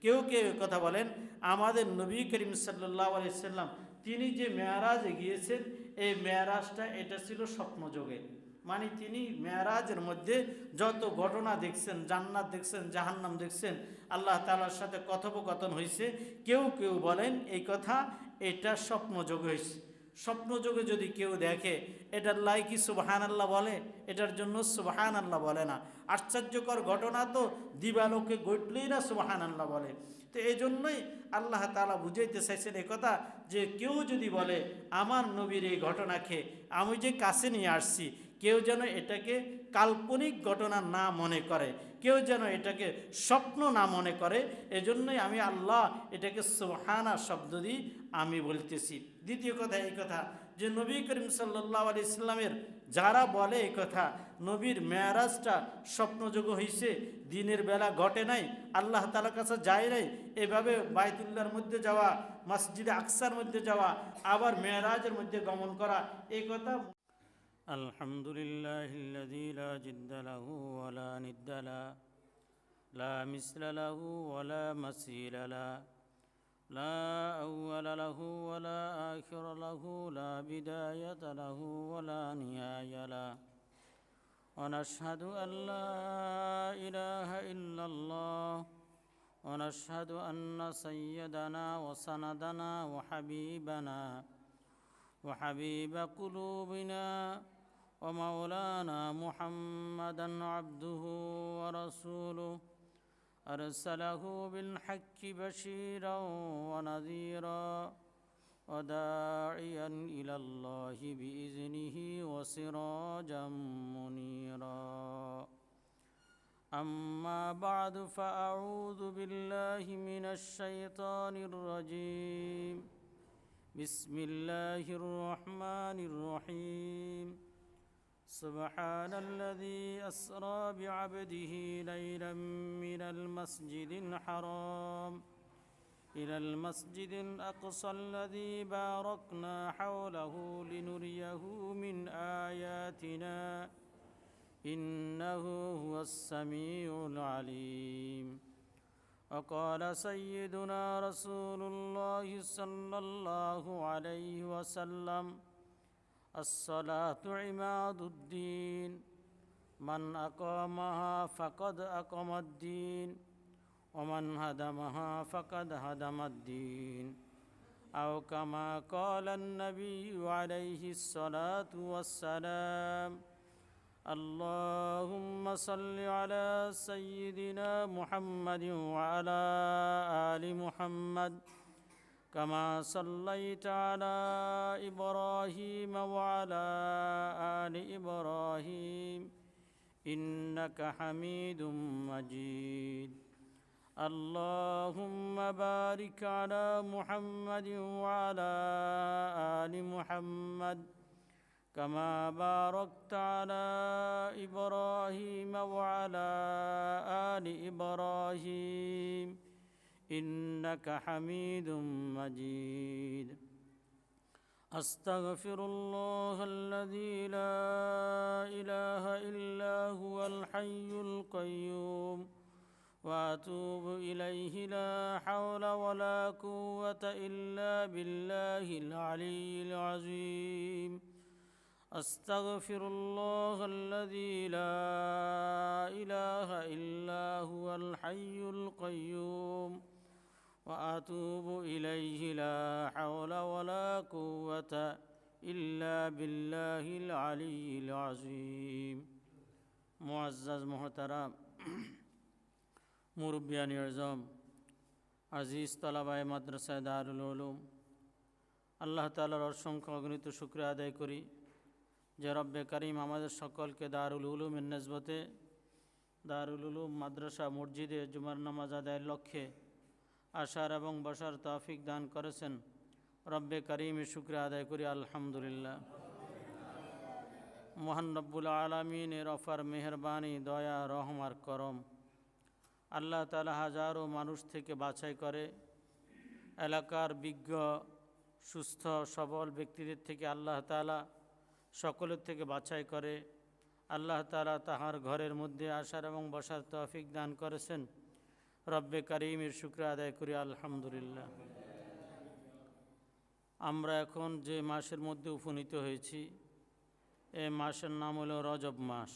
কেউ কেউ কথা বলেন আমাদের নবী করিম সাল্লাল্লাহু আলাইহি সাল্লাম তিনি যে মেয়ারাজে গিয়েছেন, এই মেয়ারাজটা এটা ছিল স্বপ্নযোগে। মানে তিনি মেয়ারাজের মধ্যে যত ঘটনা দেখছেন, জান্নাত দেখছেন, জাহান্নাম দেখছেন, আল্লাহ তাআলার সাথে কথোপকথন হয়েছে, কেউ কেউ বলেন এই কথা এটা স্বপ্নযোগে হয়েছে। স্বপ্নযোগে যদি কেউ দেখে এটার লাই কি সুবহান আল্লাহ বলে? এটার জন্য সুবহান আল্লাহ বলে না। আশ্চর্যকর ঘটনা তো দিবালোকে ঘটলেই না সুবহান আল্লাহ বলে। তো এই জন্যই আল্লাহ তাআলা বুঝাইতে চাইছেন এই কথা যে কেউ যদি বলে আমার নবীর এই ঘটনাকে আমি যে কাছে নিয়ে আসছি, কেউ যেন এটাকে কাল্পনিক ঘটনা না মনে করে, কেউ যেন এটাকে স্বপ্ন না মনে করে। এজন্যই আমি আল্লাহ এটাকে সুবহানা শব্দ দিয়ে আমি বলতেছি। দ্বিতীয় কথা এই কথা যে নবী করিম সাল্লাল্লাহু আলাইহি সাল্লামের যারা বলে এই কথা নবীর মেয়ারাজটা স্বপ্নযোগ্য হয়েছে, দিনের বেলা ঘটে নাই, আল্লাহ তাআলার কাছে যায় নাই, এভাবে বাইতুল্লাহর মধ্যে যাওয়া, মসজিদে আকসার মধ্যে যাওয়া, আবার মেয়ারাজের মধ্যে গমন করা, এই কথা। আলহামদুলিল্লাহিল্লাযী লা জিদ্দা লাহু ওয়া লা নিদ্দা লাহু লা মিসলা লাহু ওয়া লা মাসিলা লাহু লা আউওয়ালা লাহু ওয়া লা আখিরা লাহু লা বিদায়াতা লাহু ওয়া লা নিহায়া লাহু ওয়া নাশহাদু আল লা ইলাহা ইল্লাল্লাহ ওয়া নাশহাদু আন্না সাইয়্যিদানা ওয়া সানাদানা ওয়া হাবিবানা ওয়া হাবিবা কুলুবিনা ওয়া মাওলানা মুহাম্মাদান আবদুহু ওয়া রাসূলুহু أرسله بالحق بشيرا ونذيرا وداعيا إلى الله بإذنه وسراجا منيرا أما بعد فأعوذ بالله من الشيطان الرجيم بسم الله الرحمن الرحيم سبحان الذي أسرى بعبده ليلا من المسجد الحرام إلى المسجد الأقصى الذي باركنا حوله لنريه من آياتنا إنه هو السميع العليم وقال سيدنا رسول الله صلى الله عليه وسلم الصلاة عماد الدين من أقامها فقد أقام الدين ومن هدمها فقد هدم الدين أو كما قال النبي عليه الصلاة والسلام اللهم صل على سيدنا محمد وعلى آل محمد كما صليت على إبراهيم وعلى آل إبراهيم إنك حميد مجيد اللهم بارك على محمد وعلى آل محمد كما باركت على إبراهيم وعلى آل إبراهيم إنك حميد مجيد أستغفر الله الذي لا إله إلا هو الحي القيوم وأتوب إليه لا حول ولا قوة إلا بالله العلي العظيم أستغفر الله الذي لا إله إلا هو الحي القيوم وأتوب إليه لا حول ولا قوة إلا بالله العلي العظيم معزز محترم মুরব্বিয়ান আজম আজিজ তালাবায়ে মাদ্রাসায়ে দারুল উলুম, আল্লাহ তাআলার অসংখ্য অগণিত শুকরিয়া আদায় করি যে রব্বে করিম আমাদের সকলকে দারুল উলুমের নেসবতে দারুল উলুম মাদ্রাসা মসজিদে জুমার নামাজ আদায়ের লক্ষ্যে আসার এবং বসার তৌফিক দান করেছেন। রব্বে করিমের শুকরিয়া আদায় করি আলহামদুলিল্লাহ। মহান রব্বুল আলামিনের অপার মেহেরবানি, দয়া, রহম আর করম। আল্লাহ তাআলা হাজারো মানুষ থেকে বাছাই করে, এলাকার বিজ্ঞ সুস্থ সবল ব্যক্তিদের থেকে আল্লাহ তাআলা সকলের থেকে বাছাই করে। আল্লাহ তাআলা তাহার ঘরের মধ্যে আসার এবং বসার তৌফিক দান করেছেন। রব্বে কারিমের শুকর আদায় করি আলহামদুলিল্লাহ। আমরা এখন যে মাসের মধ্যে উপনীত হয়েছি এই মাসের নাম হলো রজব মাস।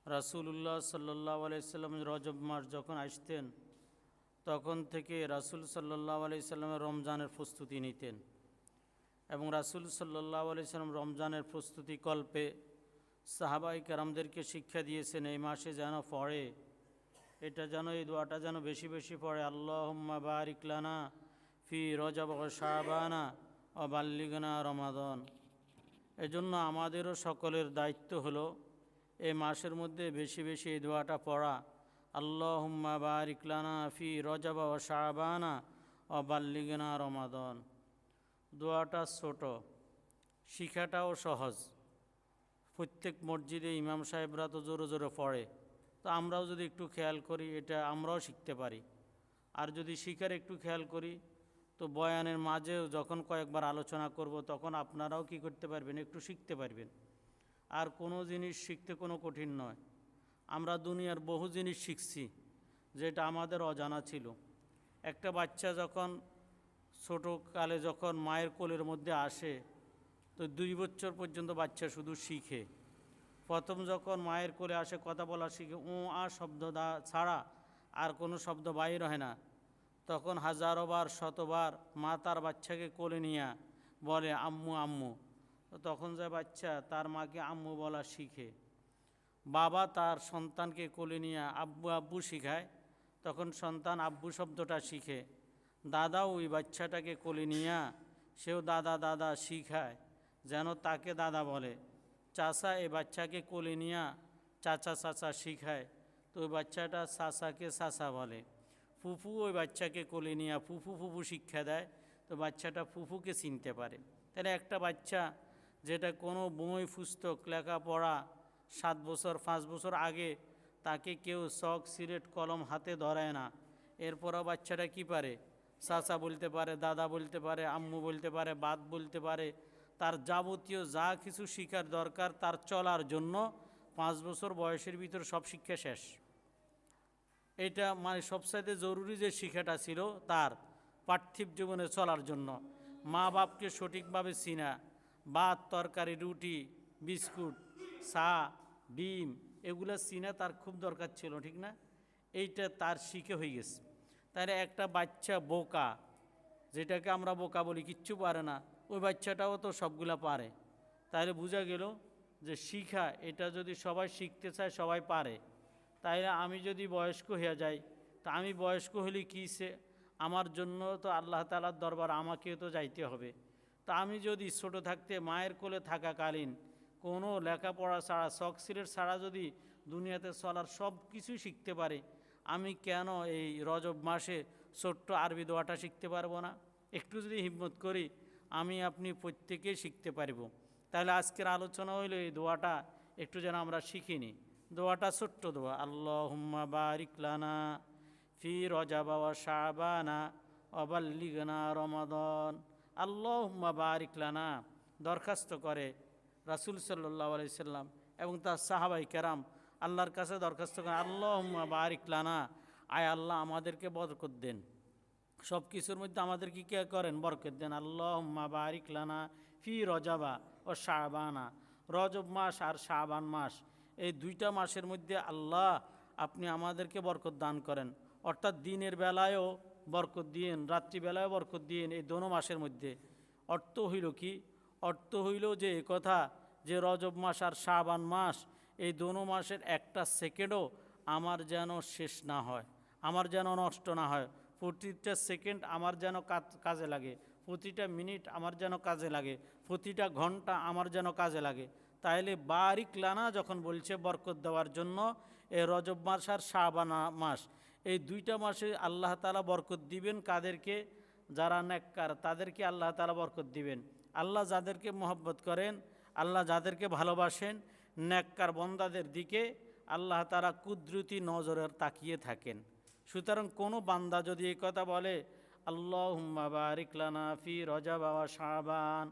রাসূলুল্লাহ সাল্লাল্লাহু আলাইহি সাল্লাম রজব মাস যখন আসতেন তখন থেকে রাসূল সাল্লাল্লাহু আলাইহি সাল্লামের রমজানের প্রস্তুতি নিতেন এবং রাসূল সাল্লাল্লাহু আলাইহি সাল্লাম রমজানের প্রস্তুতি কল্পে সাহাবায়ে কেরামদেরকে শিক্ষা দিয়েছেন এই মাসে যেন পড়ে, এটা যেন এই দোয়াটা যেন বেশি বেশি পড়ে, আল্লাহুম্মা বারিক লানা ফি রজব ওয়া শাবানা ওয়া বাল্লিগনা রমাদান। এজন্য আমাদেরও সকলের দায়িত্ব হলো এই মাসের মধ্যে বেশি বেশি এই দোয়াটা পড়া, আল্লাহুম্মা বারিক লানা ফি রজব ওয়া শাবানা ওয়া বাল্লিগনা রমাদান। দোয়াটা ছোট, শিখাটাও সহজ। প্রত্যেক মসজিদে ইমাম সাহেবরা তো জোরে জোরে পড়ে, তো আমরাও যদি একটু খেয়াল করি এটা আমরাও শিখতে পারি। আর যদি শিখার একটু খেয়াল করি তো বয়ানের মাঝেও যখন কয়েকবার আলোচনা করব তখন আপনারাও কি করতে পারবেন, একটু শিখতে পারবেন। আর কোনো জিনিস শিখতে কোনো কঠিন নয়। আমরা দুনিয়ার বহু জিনিস শিখছি যেটা আমাদের অজানা ছিল। একটা বাচ্চা যখন ছোটোকালে যখন মায়ের কোলের মধ্যে আসে তো 2 বছর পর্যন্ত বাচ্চা শুধু শিখে। প্রথম যখন মায়ের কোলে আসে কথা বলা শিখে, ও আ শব্দ ছাড়া আর কোনো শব্দ বাইর হয় না। তখন হাজারো বার শতবার মা তার বাচ্চাকে কোলে নিয়ে বলে আম্মু আম্মু, তো তখন যে বাচ্চা তার মাকে আম্মু বলা শিখে। বাবা তার সন্তানকে কোলে নিয়ে আব্বু আব্বু শিখায়, তখন সন্তান আব্বু শব্দটা শিখে। দাদাও ওই বাচ্চাটাকে কোলে নিয়ে সেও দাদা দাদা শিখায় যেন তাকে দাদা বলে। চাচা এই বাচ্চাকে কোলে নিয়ে চাচা চাচা শিখায়, তো ওই বাচ্চাটা চাচাকে চাচা বলে। ফুফু ওই বাচ্চাকে কোলে নিয়ে ফুফু ফুফু শিক্ষা দেয়, তো বাচ্চাটা ফুফুকে চিনতে পারে। তাহলে একটা বাচ্চা যেটা কোনো বই পুস্তক লেখাপড়া 7 বছর 5 বছর আগে তাকে কেউ চক সিলেট কলম হাতে ধরায় না, এরপরও বাচ্চাটা কি পারে, চাচা বলতে পারে, দাদা বলতে পারে, আম্মু বলতে পারে, বাদ বলতে পারে। তার যাবতীয় যা কিছু শিখার দরকার তার চলার জন্য 5 বছর বয়সের ভিতর সব শিক্ষা শেষ। এটা মানে সবচাইতে জরুরি যে শিক্ষাটা ছিল তার পার্থিব জীবনে চলার জন্য। মা বাপকে সঠিকভাবে চিনা, ভাত তরকারি রুটি বিস্কুট চা ডিম এগুলো চিনা তার খুব দরকার ছিল, ঠিক না? এইটা তার শিখে হয়ে গেছে। তাহলে একটা বাচ্চা বোকা, যেটাকে আমরা বোকা বলি, কিচ্ছু পারে না, ওই বাচ্চাটাও তো সবগুলা পারে। তাহলে বোঝা গেল যে শিখা এটা যদি সবাই শিখতে চায় সবাই পারে। তাইলে আমি যদি বয়স্ক হয়ে যাই, তা আমি বয়স্ক হলে কী সে আমার জন্য তো আল্লাহ তাআলার দরবার আমাকেও তো যাইতে হবে। তা আমি যদি ছোট থাকতে মায়ের কোলে থাকাকালীন কোনো লেখাপড়া ছাড়া শখ সিলেট ছাড়া যদি দুনিয়াতে চলার সব কিছুই শিখতে পারি, আমি কেন এই রজব মাসে ছোট্ট আরবি দোয়াটা শিখতে পারবো না? একটু যদি হিম্মত করি আমি আপনি প্রত্যেকেই শিখতে পারব। তাহলে আজকের আলোচনা হইল এই দোয়াটা একটু যেন আমরা শিখিনি। দোয়াটা ছোট্ট দোয়া, আল্লাহুম্মা বারিক লানা ফি রজব ওয়া শাবানা ওয়া বাল্লিগনা রমাদান। আল্লাহুম্মা বারিক লানা দরখাস্ত করে রাসূল সাল্লাল্লাহু আলাইহি সাল্লাম এবং তার সাহাবায়ে কেরাম আল্লাহর কাছে দরখাস্ত করেন, আল্লাহুম্মা বারিক লানা, আয় আল্লাহ আমাদেরকে বরকত দেন, সব কিছুর মধ্যে আমাদেরকে কে করেন, বরকত দেন। আল্লাহুম্মা বারিক লানা ফি রজবা ও শাবানা, রজব মাস আর শাবান মাস এই 2টা মাসের মধ্যে আল্লাহ আপনি আমাদেরকে বরকত দান করেন। অর্থাৎ দিনের বেলায়ও বরকত দিয়েন, রাত্রিবেলায়ও বরকত দিয়েন এই দোনো মাসের মধ্যে। অর্থ হইল কি? অর্থ হইল যে এই কথা যে রজব মাস আর শাবান মাস এই দোনো মাসের একটা সেকেন্ডও আমার যেন শেষ না হয়, আমার যেন নষ্ট না হয়। প্রতিটা সেকেন্ড আমার যেন কাজে লাগে, প্রতিটা মিনিট আমার যেন কাজে লাগে, প্রতিটা ঘন্টা আমার যেন কাজে লাগে। তাইলে বারিক লানা যখন বলছে বরকত দেওয়ার জন্য, এই রজব মাস আর শাবান মাস এই 2টা মাসে আল্লাহ তাআলা বরকত দিবেন কাদেরকে? যারা নেককার তাদেরকে আল্লাহ তাআলা বরকত দিবেন। আল্লাহ যাদেরকে মহব্বত করেন, আল্লাহ যাদেরকে ভালোবাসেন, নেককার বন্দাদের দিকে আল্লাহ তাআলা কুদরতি নজরে তাকিয়ে থাকেন। সুতরাং কোনো বান্দা যদি এই কথা বলে আল্লাহুম্মা বারিক লানা ফি রজব ওয়া শাবান,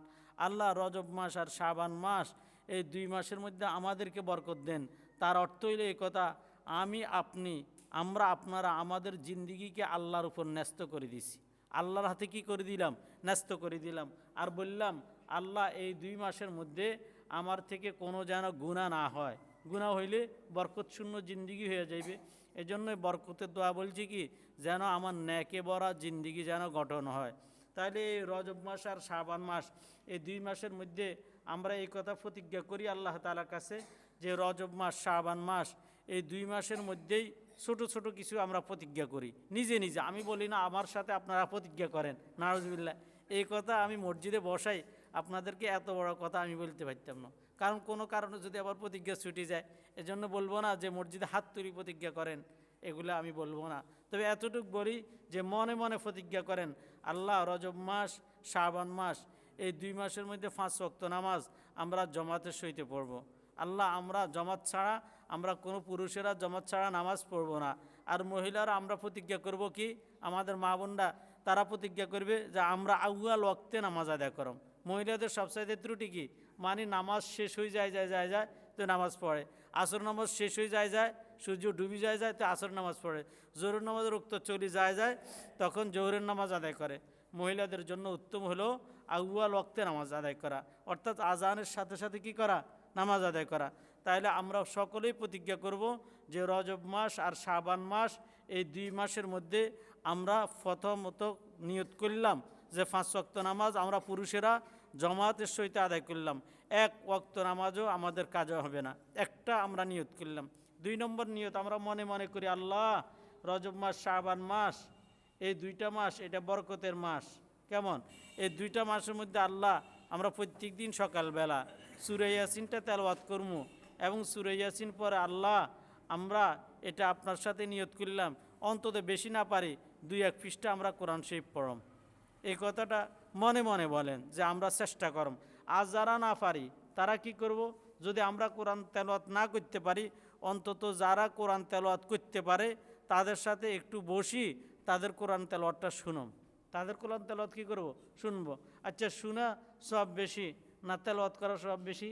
আল্লাহ রজব মাস আর শাবান মাস এই 2 মাসের মধ্যে আমাদেরকে বরকত দেন, তার অর্থ হইল এই কথা আমি আপনি আমরা আপনারা আমাদের জিন্দিগিকে আল্লাহর উপর ন্যস্ত করে দিছি, আল্লাহর হাতে কি করে দিলাম, ন্যস্ত করে দিলাম। আর বললাম আল্লাহ এই 2 মাসের মধ্যে আমার থেকে কোনো যেন গুনাহ না হয়, গুনাহ হইলে বরকত শূন্য জিন্দিগি হয়ে যাইবে। এজন্যই বরকতের দোয়া বলছি কি, যেন আমার নেকে ভরা জিন্দিগি যেন গঠন হয়। তাহলে এই রজব মাস আর শাবান মাস এই 2 মাসের মধ্যে আমরা এই কথা প্রতিজ্ঞা করি আল্লাহ তাআলার কাছে যে রজব মাস শাবান মাস এই 2 মাসের মধ্যেই ছোট ছোট কিছু আমরা প্রতিজ্ঞা করি নিজে নিজে। আমি বলি না আমার সাথে আপনারা প্রতিজ্ঞা করেন, নাউজুবিল্লাহ। এই কথা আমি মসজিদে বসাই, আপনাদেরকে এত বড় কথা আমি বলতে পারতাম না, কারণ কোনো কারণে যদি আবার প্রতিজ্ঞা ছুটে যায়, এজন্য বলবো না যে মসজিদে হাত তুলি প্রতিজ্ঞা করেন, এগুলো আমি বলবো না। তবে এতটুকু বলি যে মনে মনে প্রতিজ্ঞা করেন আল্লাহ রজব মাস শাবান মাস এই 2 মাসের মধ্যে 5 ওয়াক্ত নামাজ আমরা জমাতের সহিত পড়ব। আল্লাহ আমরা জমাত ছাড়া, আমরা কোনো পুরুষেরা জমাত ছাড়া নামাজ পড়ব না। আর মহিলারা আমরা প্রতিজ্ঞা করব কি, আমাদের মা বোনরা তারা প্রতিজ্ঞা করবে যে আমরা আউয়াল ওয়াক্তে নামাজ আদায় করব। মহিলাদের সবচাইতে ত্রুটি কি, মানে নামাজ শেষ হয়ে যায় তো নামাজ পড়ে, আসর নামাজ শেষ হয়ে যায় সূর্য ডুবি যায় তো আসর নামাজ পড়ে, জোহরের নামাজ রক্ত চলে যায় তখন জোহরের নামাজ আদায় করে। মহিলাদের জন্য উত্তম হলো আউয়াল ওয়াক্তে নামাজ আদায় করা, অর্থাৎ আজানের সাথে সাথে কি করা, নামাজ আদায় করা। তাহলে আমরা সকলেই প্রতিজ্ঞা করব যে রজব মাস আর শাবান মাস এই 2 মাসের মধ্যে আমরা প্রথমত নিয়ত করলাম যে 5 ওয়াক্ত নামাজ আমরা পুরুষেরা জমাতের সহিত আদায় করলাম, 1 ওয়াক্ত নামাজও আমাদের কাজ হবে না, একটা আমরা নিয়ত করলাম। 2 নম্বর নিয়ত আমরা মনে মনে করি আল্লাহ রজব মাস শাবান মাস এই 2টা মাস এটা বরকতের মাস। কেমন, এই 2টা মাসের মধ্যে আল্লাহ আমরা প্রত্যেক দিন সকালবেলা সূরা ইয়াসিনটা তেলাওয়াত করব, এবং সূরা ইয়াসিন পরে আল্লাহ আমরা এটা আপনার সাথে নিয়ত করলাম অন্তত বেশি না পারি 2-1 পৃষ্ঠা আমরা কোরআন শরীফ পড়ম। এই কথাটা মনে মনে বলেন যে আমরা চেষ্টা করম। আর যারা না পারি তারা কি করব, যদি আমরা কোরআন তেলাওয়াত না করতে পারি অন্তত যারা কোরআন তেলাওয়াত করতে পারে তাদের সাথে একটু বসি, তাদের কোরআন তেলাওয়াতটা শুনম। তাদের কোরআন তেলাওয়াত কী করব, শুনবো। আচ্ছা শোনা সব বেশি না তেলাওয়াত করা সব বেশি?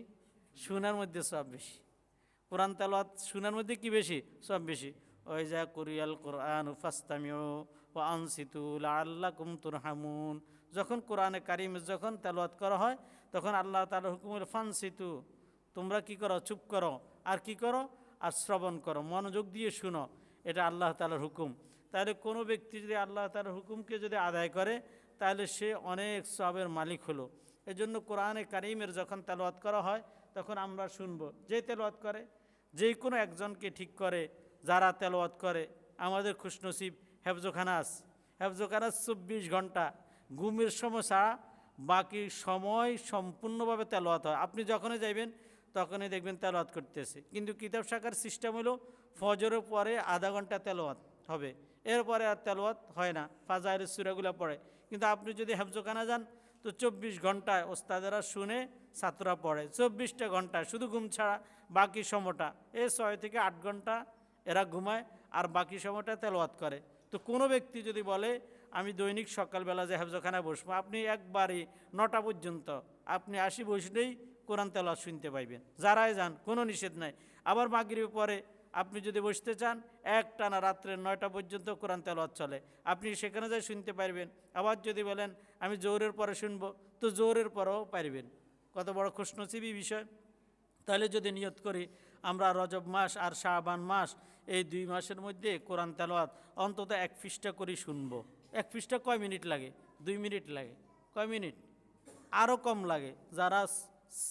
শোনার মধ্যে সব বেশি। কোরআন তেলাওয়াত শোনার মধ্যে কি বেশি? সব বেশি। ওই যা কুরিয়াল কোরআন ফাস্তামিউ ওয়া আনসিতু লাআল্লাকুম তুরহামুন, যখন কোরআনে কারিম যখন তেলাওয়াত করা হয় তখন আল্লাহ তাআলার হুকুম হলো ফানসিতু, তোমরা কি করো, চুপ করো, আর কি করো, আর শ্রবণ করো, মনোযোগ দিয়ে শুনো, এটা আল্লাহ তাআলার হুকুম। তাহলে কোনো ব্যক্তি যদি আল্লাহ তাআলার হুকুমকে যদি আদায় করে তাহলে সে অনেক সওয়াবের মালিক হলো। এজন্য কোরআনে কারিমের যখন তেলাওয়াত করা হয় তখন আমরা শুনবো। যে তেলাওয়াত করে যে কোনো একজনকে ঠিক করে, যারা তেলাওয়াত করে আমাদের খুশনসিব হেফজোখানাস 24 ঘন্টা ঘুমের সময় ছাড়া বাকি সময় সম্পূর্ণভাবে তেলাওয়াত হয়। আপনি যখনই যাইবেন তখনই দেখবেন তেলাওয়াত করতেছে। কিন্তু কিতাব শাখার সিস্টেম হলো ফজরের পরে আধা ঘন্টা তেলাওয়াত হবে, এরপরে আর তেলাওয়াত হয় না, ফাজাইলের সূরাগুলো পড়ে। কিন্তু আপনি যদি হেফজোখানা যান তো 24 ঘন্টায় ওস্তাদেরা শুনে ছাত্ররা পড়ে, 24টা ঘন্টায় শুধু ঘুম ছাড়া বাকি সময়টা 6 থেকে 8 ঘন্টা এরা ঘুমায় আর বাকি সময়টা তেলাওয়াত করে। তো কোনো ব্যক্তি যদি বলে আমি দৈনিক সকালবেলা যে হেফজোখানায় বসবো, আপনি একবারই 9টা পর্যন্ত আপনি বসলেই কোরআন তেলাওয়াত শুনতে পাইবেন, যারাই যান, কোনো নিষেধ নাই। আবার মাগরিবের পরে আপনি যদি বসতে চান একটানা রাত্রে 9টা পর্যন্ত কোরআন তেলাওয়াত চলে, আপনি সেখানে যাই শুনতে পারবেন। আবার যদি বলেন আমি জোহরের পরে শুনবো তো জোহরের পরেও পারবেন। কত বড় খুশনসিবি বিষয়। তাহলে যদি নিয়ত করি আমরা রজব মাস আর শাবান মাস এই 2 মাসের মধ্যে কোরআন তেলাওয়াত অন্তত 1 পৃষ্ঠা করে শুনবো। 1 পৃষ্ঠা কয় মিনিট লাগে? 2 মিনিট লাগে। কয় মিনিট? আরও কম লাগে। যারা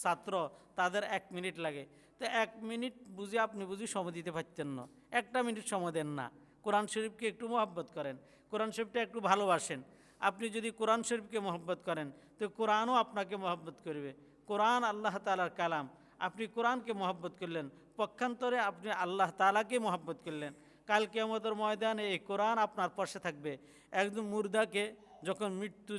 ছাত্র তাদের 1 মিনিট লাগে। তো 1 মিনিট বুঝি আপনি সময় দিতে পারতেন না, 1টা মিনিট সময় দেন না। কোরআন শরীফকে একটু মহব্বত করেন, কোরআন শরীফটা একটু ভালোবাসেন। আপনি যদি কোরআন শরীফকে মহব্বত করেন তো কোরআনও আপনাকে মহব্বত করবে। কোরআন আল্লাহ তাআলার কালাম, আপনি কোরআনকে মহব্বত করলেন, পক্ষান্তরে আপনি আল্লাহ তাআলাকে মহব্বত করলেন। কাল কিয়ামতের ময়দানে এই কোরআন আপনার পাশে থাকবে। একজন মুর্দাকে যখন মৃত্যু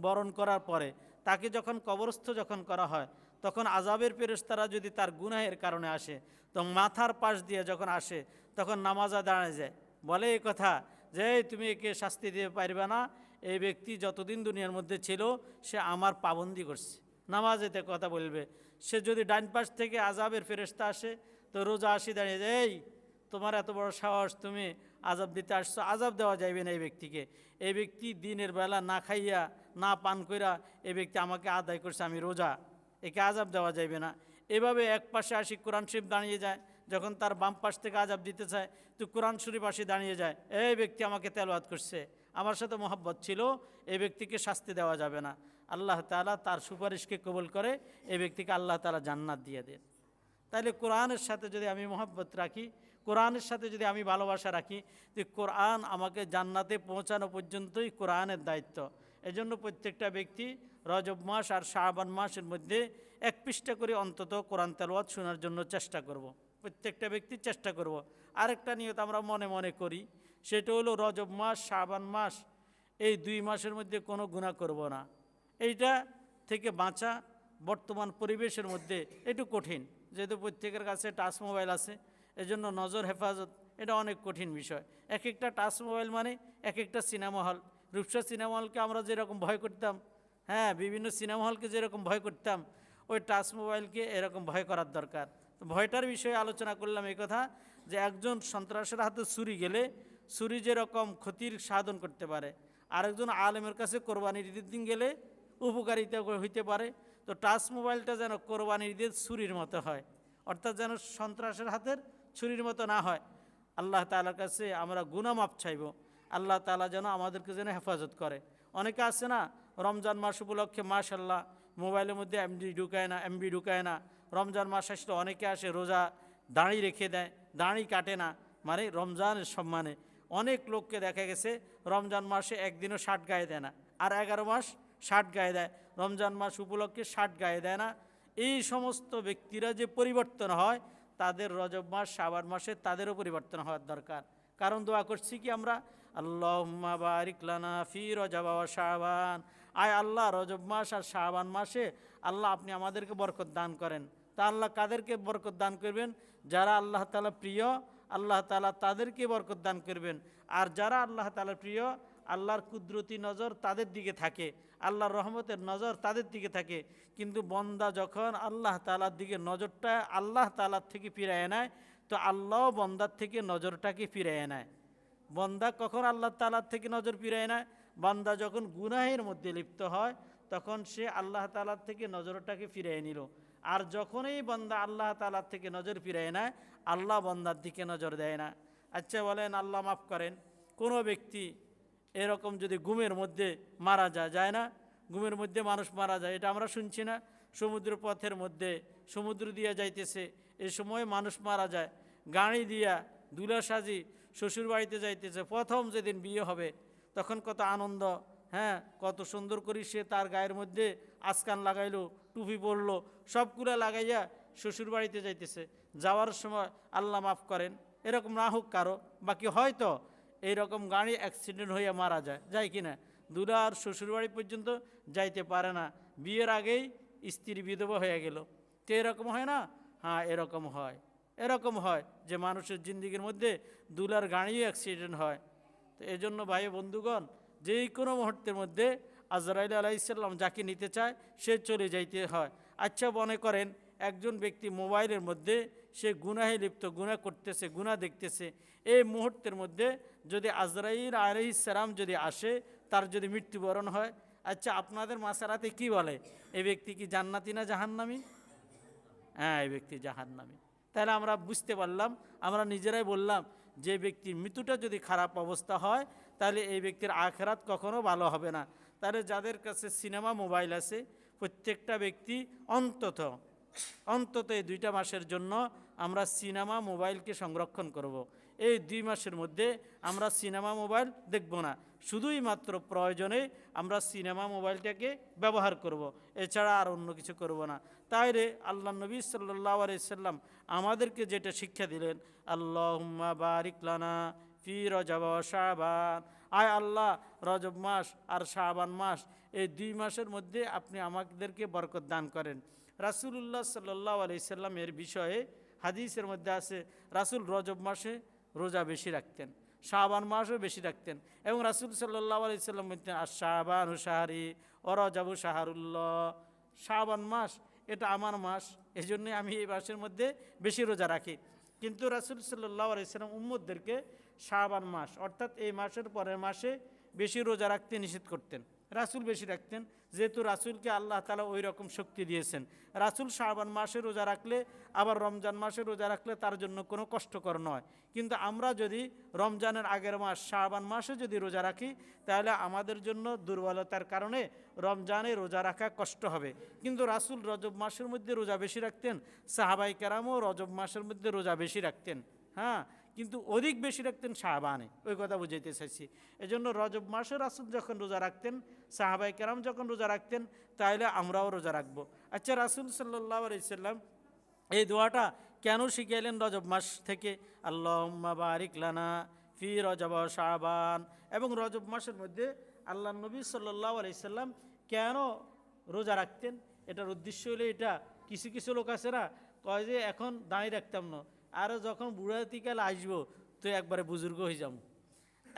বরণ করার পরে তাকে যখন কবরস্থ যখন করা হয় তখন আযাবের ফেরেশতারা যদি তার গুনাহের কারণে আসে তো মাথার পাশ দিয়ে যখন আসে তখন নামাজে দাঁড়ায় যায়, বলে এই কথা যে তুমি একে শাস্তি দিতে পারবে না, এই ব্যক্তি যতদিন দুনিয়ার মধ্যে ছিল সে আমার পাবন্দি করছে, নামাজেতে কথা বলবে। সে যদি ডান পাশ থেকে আযাবের ফেরেশতা আসে তো রোজা আসি দাঁড়িয়ে যায়, এই তোমার এত বড় সাহস, তুমি আযাব দিতে আসছো, আযাব দেওয়া যাইবে না এই ব্যক্তিকে। এই ব্যক্তি দিনের বেলা না খাইয়া না পান কইরা এই ব্যক্তি আমাকে আদায় করছে, আমি রোজা, একে আযাব দেওয়া যাইবে না। এভাবে এক পাশে আসি কোরআন শরীফ দাঁড়িয়ে যায়, যখন তার বাম পাশ থেকে আযাব দিতে চায় তো কোরআন শরীফ আসি দাঁড়িয়ে যায়, এই ব্যক্তি আমাকে তেলাওয়াত করছে, আমার সাথে মহব্বত ছিল, এই ব্যক্তিকে শাস্তি দেওয়া যাবে না। আল্লাহ তাআলা তার সুপারিশকে কবুল করে এই ব্যক্তিকে আল্লাহ তাআলা জান্নাত দিয়ে দেন। তাইলে কোরআনের সাথে যদি আমি মহব্বত রাখি, কোরআনের সাথে যদি আমি ভালোবাসা রাখি, যে কোরআন আমাকে জান্নাতে পৌঁছানো পর্যন্তই কোরআনের দায়িত্ব। এজন্য প্রত্যেকটা ব্যক্তি রজব মাস আর শাবান মাসের মধ্যে 1 পৃষ্ঠা করে অন্তত কোরআন তেলাওয়াত শোনার জন্য চেষ্টা করব। প্রত্যেকটা ব্যক্তি চেষ্টা করব। আরেকটা নিয়ত আমরা মনে মনে করি, সেটা হলো রজব মাস শাবান মাস এই 2 মাসের মধ্যে কোনো গুনাহ করব না। এইটা থেকে বাঁচা বর্তমান পরিবেশের মধ্যে একটু কঠিন, যেহেতু প্রত্যেকের কাছে টাচ মোবাইল আছে, এজন্য নজর হেফাজত এটা অনেক কঠিন বিষয়। এক একটা টাচ মোবাইল মানে এক একটা সিনেমা হল। রূপসা সিনেমা হলকে আমরা যেরকম ভয় করতাম, হ্যাঁ, বিভিন্ন সিনেমা হলকে যেরকম ভয় করতাম, ওই টাচ মোবাইলকে এরকম ভয় করার দরকার। তো ভয়টার বিষয়ে আলোচনা করলাম এই কথা, যে একজন সন্ত্রাসের হাতে ছুরি গেলে ছুরি যেরকম ক্ষতির সাধন করতে পারে, আরেকজন আলেমের কাছে কোরবানির ঈদের দিন গেলে উপকারিতা হইতে পারে, তো টাচ মোবাইলটা যেন কোরবানির ঈদের ছুরির মতো হয়, অর্থাৎ যেন সন্ত্রাসের হাতের ছুরির মতো না হয়। আল্লাহ তাআলার কাছে আমরা গুনাহ মাপ চাইব, আল্লাহ তাআলা যেন আমাদেরকে যেন হেফাজত করে। অনেকে আছে না, রমজান মাস উপলক্ষে মাশাআল্লাহ মোবাইলের মধ্যে এমবি ঢুকায় না। রমজান মাস আসলে অনেকে আসে রোজা দাড়ি রেখে দেয়, দাড়ি কাটে না, মানে রমজানের সম্মানে। অনেক লোককে দেখা গেছে রমজান মাসে একদিনও শার্ট গায়ে দেয় না, আর 11 মাস শার্ট গায়ে দেয়, রমজান মাস উপলক্ষে শার্ট গায়ে দেয় না। এই সমস্ত ব্যক্তিরা যে পরিবর্তন হয়, তাদের রজব মাস শাবান মাসে তাদেরও পরিবর্তন হওয়ার দরকার। কারণ দোয়া করছি কি আমরা, আল্লাহুম্মা বারিক লানা ফি রজব ওয়া শাবান, আয় আল্লাহ রজব মাস আর শাবান মাসে আল্লাহ আপনি আমাদেরকে বরকত দান করেন। তা আল্লাহ কাদেরকে বরকত দান করবেন? যারা আল্লাহ তাআলা প্রিয়, আল্লাহ তাআলা তাদেরকে বরকত দান করবেন। আর যারা আল্লাহ তাআলার প্রিয়, আল্লাহর কুদরতি নজর তাদের দিকে থাকে, আল্লাহর রহমতের নজর তাদের দিকে থাকে। কিন্তু বন্দা যখন আল্লাহ তাআলার দিকে নজরটা আল্লাহ তাআলার থেকে ফিরায় নেয়, তো আল্লাহ বন্দার থেকে নজরটাকে ফিরায় নেয়। বন্দা কখন আল্লাহ তাআলার থেকে নজর ফিরায় নেয়? বান্দা যখন গুনাহের মধ্যে লিপ্ত হয়, তখন সে আল্লাহ তাআলার থেকে নজরটাকে ফিরিয়ে নিল। আর যখনই বান্দা আল্লাহ তাআলার থেকে নজর ফিরিয়ে নেয়, আল্লাহ বান্দার দিকে নজর দেয় না। আচ্ছা বলেন, আল্লাহ মাফ করেন, কোনো ব্যক্তি এরকম যদি ঘুমের মধ্যে মারা যায় না? ঘুমের মধ্যে মানুষ মারা যায়, এটা আমরা শুনছি না? সমুদ্র পথের মধ্যে সমুদ্র দিয়া যাইতেছে, এ সময় মানুষ মারা যায়, গাড়ি দিয়া দুলা সাজি শ্বশুর বাড়িতে যাইতেছে, প্রথম যেদিন বিয়ে হবে তখন কত আনন্দ, হ্যাঁ, কত সুন্দর করে সে তার গায়ের মধ্যে আজকান লাগাইলো, টুপি পরলো, সবগুলো লাগাইয়া শ্বশুর বাড়িতে যাইতেছে। যাওয়ার সময় আল্লাহ মাফ করেন এরকম না হোক কারো, বাকি হয়তো এইরকম গাড়ি অ্যাক্সিডেন্ট হইয়া মারা যায় কি না? দুলার শ্বশুরবাড়ি পর্যন্ত যাইতে পারে না, বিয়ের আগেই স্ত্রী বিধবা হয়ে গেল। তো এরকম হয় না? হ্যাঁ, এরকম হয় যে মানুষের জিন্দিগির মধ্যে দুলার গাড়িও অ্যাক্সিডেন্ট হয়। তো এজন্য ভাই বন্ধুগণ, যেই কোনো মুহূর্তের মধ্যে আজরাইল আলাইহিস সালাম যাকে নিতে চায় সে চলে যাইতে হয়। আচ্ছা মনে করেন একজন ব্যক্তি মোবাইলের মধ্যে সে গুনাহে লিপ্ত, গুনাহ করতেছে, গুনাহ দেখতেছে, এই মুহূর্তের মধ্যে যদি আজরাইল আলাইহিস সালাম যদি আসে, তার যদি মৃত্যুবরণ হয়, আচ্ছা আপনাদের মাসারাতে কি বলে, এই ব্যক্তি কি জান্নাতি না জাহান্নামী? হ্যাঁ, এই ব্যক্তি জাহান্নামী। তাহলে আমরা বুঝতে পারলাম, আমরা নিজেরাই বললাম যে ব্যক্তির মৃত্যুটা যদি খারাপ অবস্থা হয়, তাহলে এই ব্যক্তির আখিরাত কখনো ভালো হবে না। তাহলে যাদের কাছে সিনেমা মোবাইল আছে, প্রত্যেকটা ব্যক্তি অন্তত এই 2টা মাসের জন্য আমরা সিনেমা মোবাইলকে সংরক্ষণ করব। এই 2 মাসের মধ্যে আমরা সিনেমা মোবাইল দেখব না, শুধুই মাত্র প্রয়োজনে আমরা সিনেমা মোবাইলটাকে ব্যবহার করব, এছাড়া আর অন্য কিছু করব না। তাইলে আল্লাহ নবী সাল্লাল্লাহু আলাইহি সাল্লাম আমাদেরকে যেটা শিক্ষা দিলেন, আল্লাহুম্মা বারিক লানা ফি রজব ওয়া শাবান, আয় আল্লাহ রজব মাস আর শাবান মাস এই 2 মাসের মধ্যে আপনি আমাদেরকে বরকত দান করেন। রাসূলুল্লাহ সাল্লাল্লাহু আলাইহি সাল্লাম এর বিষয়ে হাদিসের মধ্যে আছে, রাসূল রজব মাসে রোজা বেশি রাখতেন, শাবান মাসও বেশি রাখতেন, এবং রাসূল সাল্লাল্লাহু আলাইহি সাল্লাম বলতেন আশ-শাবানু শাহরি ওয়া রজবু শাহরুল্লাহ, শাবান মাস এটা আমার মাস, এই জন্যে আমি এই মাসের মধ্যে বেশি রোজা রাখি। কিন্তু রাসূল সাল্লাল্লাহু আলাইহি সাল্লাম উম্মতদেরকে শাবান মাস অর্থাৎ এই মাসের পরের মাসে বেশি রোজা রাখতে নিষেধ করতেন। রাসূল বেশি রাখতেন, যেহেতু রাসূলকে আল্লাহ তাআলা ওই রকম শক্তি দিয়েছেন। রাসূল শাবান মাসে রোজা রাখলে আবার রমজান মাসে রোজা রাখলে তার জন্য কোনো কষ্টকর নয়। কিন্তু আমরা যদি রমজানের আগের মাস শাবান মাসে যদি রোজা রাখি, তাহলে আমাদের জন্য দুর্বলতার কারণে রমজানে রোজা রাখা কষ্ট হবে। কিন্তু রাসূল রজব মাসের মধ্যে রোজা বেশি রাখতেন, সাহাবায়ে কেরামও রজব মাসের মধ্যে রোজা বেশি রাখতেন। হ্যাঁ, কিন্তু অধিক বেশি রাখতেন শাবানে, ওই কথা বুঝাইতে চাইছি। এজন্য রজব মাসে রাসূল যখন রোজা রাখতেন, সাহাবায়ে কেরাম যখন রোজা রাখতেন, তাহলে আমরাও রোজা রাখবো। আচ্ছা, রাসূল সাল্লাল্লাহু আলাইহি সাল্লাম এই দোয়াটা কেন শিখাইলেন রজব মাস থেকে? আল্লাহুম্মা বারিক লানা ফি রজব ওয়া শাবান। এবং রজব মাসের মধ্যে আল্লাহ নবী সাল্লাল্লাহু আলাইহি সাল্লাম কেন রোজা রাখতেন? এটার উদ্দেশ্য হলো এটা, কিছু কিছু লোক আছে না, কয় যে এখন দাঁড়িয়ে রাখতাম না, আরও যখন বুড়াতিকাল আসবো তো একবারে বুজুর্গ হয়ে যাবো,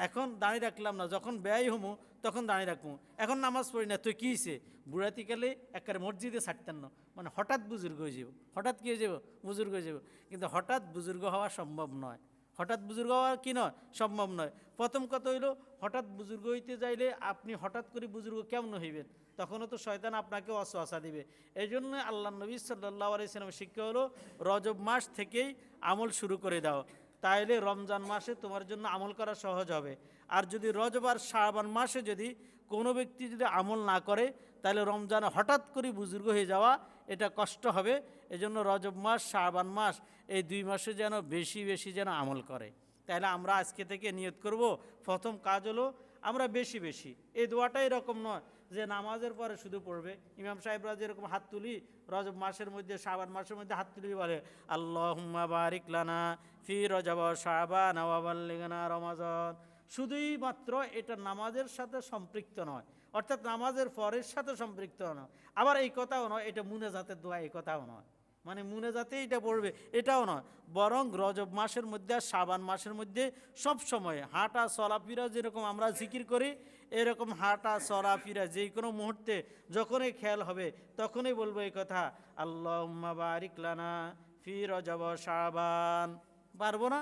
এখন দাঁড়িয়ে রাখলাম না, যখন ব্যয় হমু তখন দাঁড়িয়ে রাখবো, এখন নামাজ পড়ি না, তো কী হয়েছে? বুড়াতিকালে একবারে মসজিদে ছাড়তেন না, মানে হঠাৎ বুজুর্গ হয়ে যাব, হঠাৎ কী হয়ে যাব? বুজুর্গ হয়ে যাব। কিন্তু হঠাৎ বুজুর্গ হওয়া সম্ভব নয়, হঠাৎ বুজুর্গ হওয়া কি নয়, সম্ভব নয়। প্রথম কথা হইল, হঠাৎ বুজুর্গ হইতে যাইলে আপনি হঠাৎ করে বুজুর্গ কেমন হইবেন? তখনও তো শয়তান আপনাকে ওয়াসওয়াসা দিবে। এই জন্য আল্লাহ নবী সাল্লাল্লাহু আলাইহি সাল্লামের শিক্ষা হলো রজব মাস থেকেই আমল শুরু করে দাও, তাইলে রমজান মাসে তোমার জন্য আমল করা সহজ হবে। আর যদি রজব আর শাবান মাসে যদি কোনো ব্যক্তি যদি আমল না করে, তাহলে রমজানে হঠাৎ করে বুজুর্গ হয়ে যাওয়া এটা কষ্ট হবে। এজন্য রজব মাস শাবান মাস এই 2 মাসে যেন বেশি বেশি যেন আমল করে। তাহলে আমরা আজকে থেকে নিয়ত করব, প্রথম কাজ হলো আমরা বেশি বেশি, এই দোয়াটাই এরকম নয় যে নামাজের পরে শুধু পড়বে। ইমাম সাহেবরা যেরকম হাত তুলি রজব মাসের মধ্যে শাবান মাসের মধ্যে হাত তুলি বলে আল্লাহুম্মা বারিক লানা ফি রজব ওয়া শাবান ওয়া বাল্লিগনা রমাজান, শুধুই মাত্র এটা নামাজের সাথে সম্পৃক্ত নয়, অর্থাৎ নামাজের পরের সাথে সম্পৃক্ত নয়। আবার এই কথাও নয় এটা মুনাজাতের দোয়া, এই কথাও নয়, মানে মুনাজাতে এটা পড়বে এটাও নয়, বরং রজব মাসের মধ্যে আর শাবান মাসের মধ্যে সব সময় হাঁটা চলাফেরা যেরকম আমরা জিকির করি, এরকম হাঁটা চলাফেরা যে কোনো মুহূর্তে যখনই খেয়াল হবে তখনই বলবো এই কথা আল্লাহুম্মা বারিক লানা ফি রজব ওয়া শাবান। পারবো না?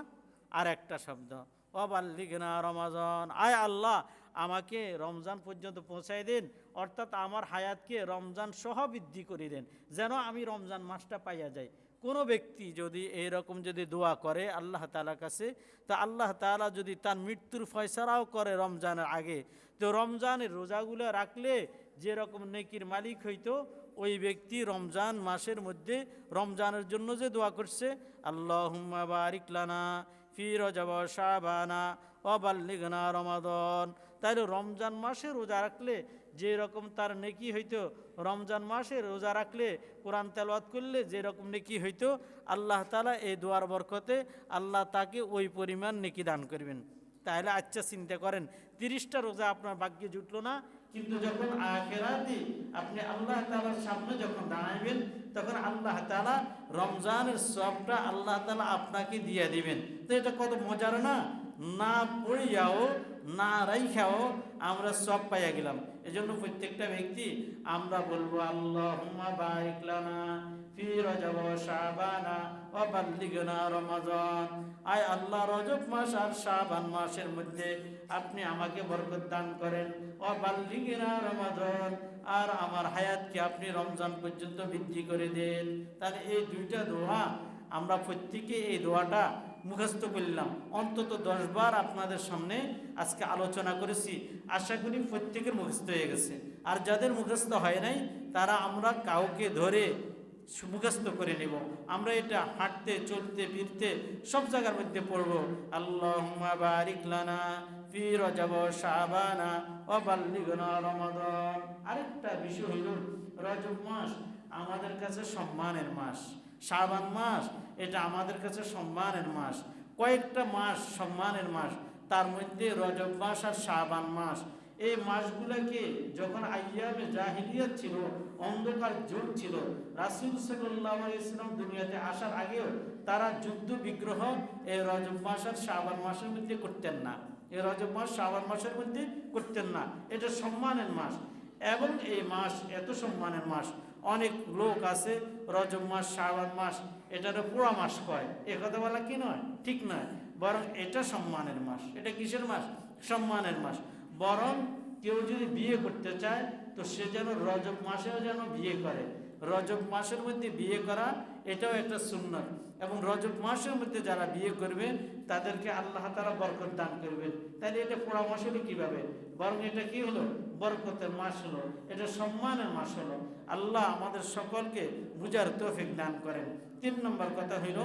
আর একটা শব্দ ওয়া বাল্লিগনা রমাজান, আয় আল্লাহ আমাকে রমজান পর্যন্ত পৌঁছায় দেন, অর্থাৎ আমার হায়াতকে রমজান সহ বৃদ্ধি করে দেন, যেন আমি রমজান মাসটা পাইয়া যাই। কোনো ব্যক্তি যদি এইরকম যদি দোয়া করে আল্লাহ তাআলার কাছে, তা আল্লাহ তাআলা যদি তার মৃত্যুর ফয়সালাও করে রমজানের আগে, তো রমজানের রোজাগুলো রাখলে যেরকম নেকির মালিক হইতো ওই ব্যক্তি রমজান মাসের মধ্যে রমজানের জন্য যে দোয়া করছে আল্লাহুম্মা বারিক লানা ফি রজব ওয়া শাবানা ওয়া বাল্লিগনা রমাদান, তাহলে রমজান মাসে রোজা রাখলে যেরকম তার নেকি হইতো, রমজান মাসে রোজা রাখলে কোরআন তেলাওয়াত করলে যেরকম নেকি হইতো, আল্লাহ তাআলা এই দোয়ার বরকতে আল্লাহ তাকে ওই পরিমাণ নেকি দান করবেন। তাহলে আচ্ছা চিন্তা করেন, 30টা রোজা আপনার ভাগ্যে জুটলো না, কিন্তু যখন আখিরাতে আপনি আল্লাহ তাআলার সামনে যখন দাঁড়াবেন তখন আল্লাহ তাআলা রমজানের সওয়াবটা আল্লাহ তাআলা আপনাকে দিয়ে দিবেন। তো এটা কত মজার না? না পড়িয়াও না রাইখাও আমরা সব পাইয়া গেলাম। এজন্য প্রত্যেকটা ব্যক্তি আমরা বলবো আল্লাহুম্মা বারিক লানা ফি রজব ওয়া শাবানা ওয়া বাল্লিগনা রমাজান, আয় আল্লাহ রজব মাস আর শাবান মাসের মধ্যে আপনি আমাকে বরকত দান করেন, ওয়া বাল্লিগনা রমাজান, আর আমার হায়াতকে আপনি রমজান পর্যন্ত বৃদ্ধি করে দেন। তাহলে এই 2টা দোয়া আমরা প্রত্যেকে এই দোয়াটা মুখস্থ করলাম, অন্তত 10 বার আপনাদের সামনে আজকে আলোচনা করেছি। আশা করি প্রত্যেকের মুখস্থ হয়ে গেছে, আর যাদের মুখস্থ হয় নাই তারা আমরা কাউকে ধরে মুখস্থ করে নেব। আমরা এটা হাঁটতে চলতে ফিরতে সব জায়গার মধ্যে পড়ব আল্লাহুম্মা বারিক লানা ফি রজব ওয়া শাবানা ওয়া বাল্লিগনা রমাদান। আরেকটা বিষয় হইল রজব মাস আমাদের কাছে সম্মানের মাস, শাবান মাস এটা আমাদের কাছে সম্মানের মাস। কয়েকটা মাস সম্মানের মাস, তার মধ্যে রজব মাস আর শাবান মাস, এই মাসগুলোকে যখন আইয়ামে জাহিলিয়াত ছিল, অন্ধকার যুগ ছিল, রাসূল সাল্লাল্লাহু আলাইহি ওয়াসাল্লাম দুনিয়াতে আসার আগেও তারা যুদ্ধ বিগ্রহ এই রজব মাস আর শাবান মাসের মধ্যে করতেন না, এই রজব মাস শাবান মাসের মধ্যে করতেন না। এটা সম্মানের মাস, এবং এই মাস এত সম্মানের মাস, অনেক লোক আছে রজব মাস, শাবান মাস এটারে পুরা মাস কয়, এ কথা বলা কি নয়, ঠিক নয়। বরং এটা সম্মানের মাস। এটা কিসের মাস? সম্মানের মাস। বরং কেউ যদি বিয়ে করতে চায় তো সে যেন রজব মাসেও যেন বিয়ে করে। রজব মাসের মধ্যে বিয়ে করা এটাও একটা সুন্নাত। এবং রজব মাসের মধ্যে যারা বিয়ে করবে তাদেরকে আল্লাহ তাআলা বরকত দান করবেন। তাহলে এটা পোড়া মাস হলো কীভাবে? বরং এটা কি হলো? বরকতের মাস হলো, এটা সম্মানের মাস হলো। আল্লাহ আমাদের সকলকে বুঝার তৌফিক দান করেন। 3 নম্বর কথা হইল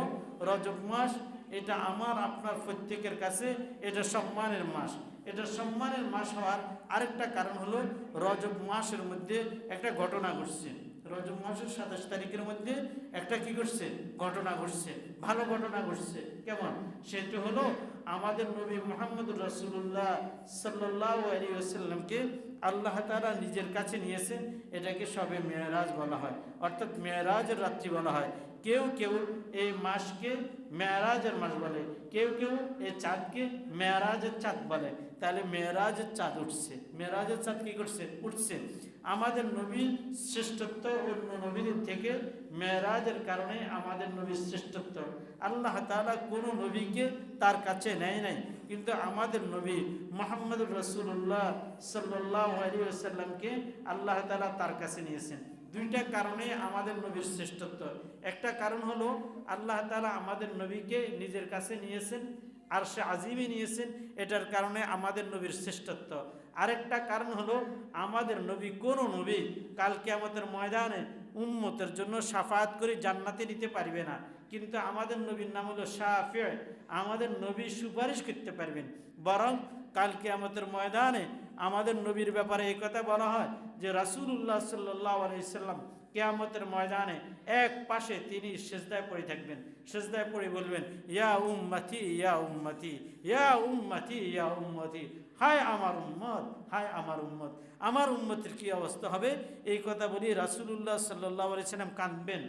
রজব মাস এটা আমার আপনার প্রত্যেকের কাছে এটা সম্মানের মাস। এটা সম্মানের মাস হওয়ার আরেকটা কারণ হলো রজব মাসের মধ্যে একটা ঘটনা ঘটছে। রজব মাসের 27 তারিখের মধ্যে একটা কি ঘটছে? ঘটনা ঘটছে, ভালো ঘটনা ঘটছে। কেমন? সেটা হলো আমাদের নবী মুহাম্মদুর রাসূলুল্লাহ সাল্লাল্লাহু আলাইহি ওয়াসাল্লামকে আল্লাহ তাআলা নিজের কাছে নিয়েছেন। এটাকে শবে মেরাজ বলা হয়, অর্থাৎ মেরাজের রাত্রি বলা হয়। কেউ কেউ এই মাসকে মেরাজের মাস বলে, কেউ কেউ এই চাঁদকে মেরাজের চাঁদ বলে। তাহলে মেরাজের চাঁদ উঠছে, মেরাজের চাঁদ কি করছে? উঠছে। আমাদের নবীর শ্রেষ্ঠত্ব অন্য নবীদের থেকে মেরাজের কারণে আমাদের নবীর শ্রেষ্ঠত্ব। আল্লাহ তাআলা কোনো নবীকে তার কাছে নেয় নাই, কিন্তু আমাদের নবী মুহাম্মদুর রাসূলুল্লাহ সাল্লাল্লাহু আলাইহি ওয়াসাল্লামকে আল্লাহ তাআলা তার কাছে নিয়েছেন। 2টা কারণে আমাদের নবীর শ্রেষ্ঠত্ব। একটা কারণ হলো আল্লাহ তাআলা আমাদের নবীকে নিজের কাছে নিয়েছেন, আরশে আজিমে নিয়েছেন, এটার কারণে আমাদের নবীর শ্রেষ্ঠত্ব। আরেকটা কারণ হলো আমাদের নবী, কোনো নবী কাল কিয়ামতের ময়দানে উম্মতের জন্য শাফাআত করে জান্নাতে নিতে পারবে না, কিন্তু আমাদের নবীর নাম হলো শাফি'। আমাদের নবী সুপারিশ করতে পারবেন। বরং কাল কিয়ামতের ময়দানে আমাদের নবীর ব্যাপারে এই কথা বলা হয় যে রাসূলুল্লাহ সাল্লাল্লাহু আলাইহি সাল্লাম কিয়ামতের ময়দানে এক পাশে তিনি সিজদায় পড়ে থাকবেন, সিজদায় পড়ে বলবেন ইয়া উম্মতি ইয়া উম্মতি ইয়া উম্মতি ইয়া উম্মতি, হায় আমার উম্মত, হায় আমার উম্মত। আমার উম্মতের কি অবস্থা হবে? এই কথা বলি রাসূলুল্লাহ সাল্লাল্লাহু আলাইহি সাল্লাম কাঁদবেন।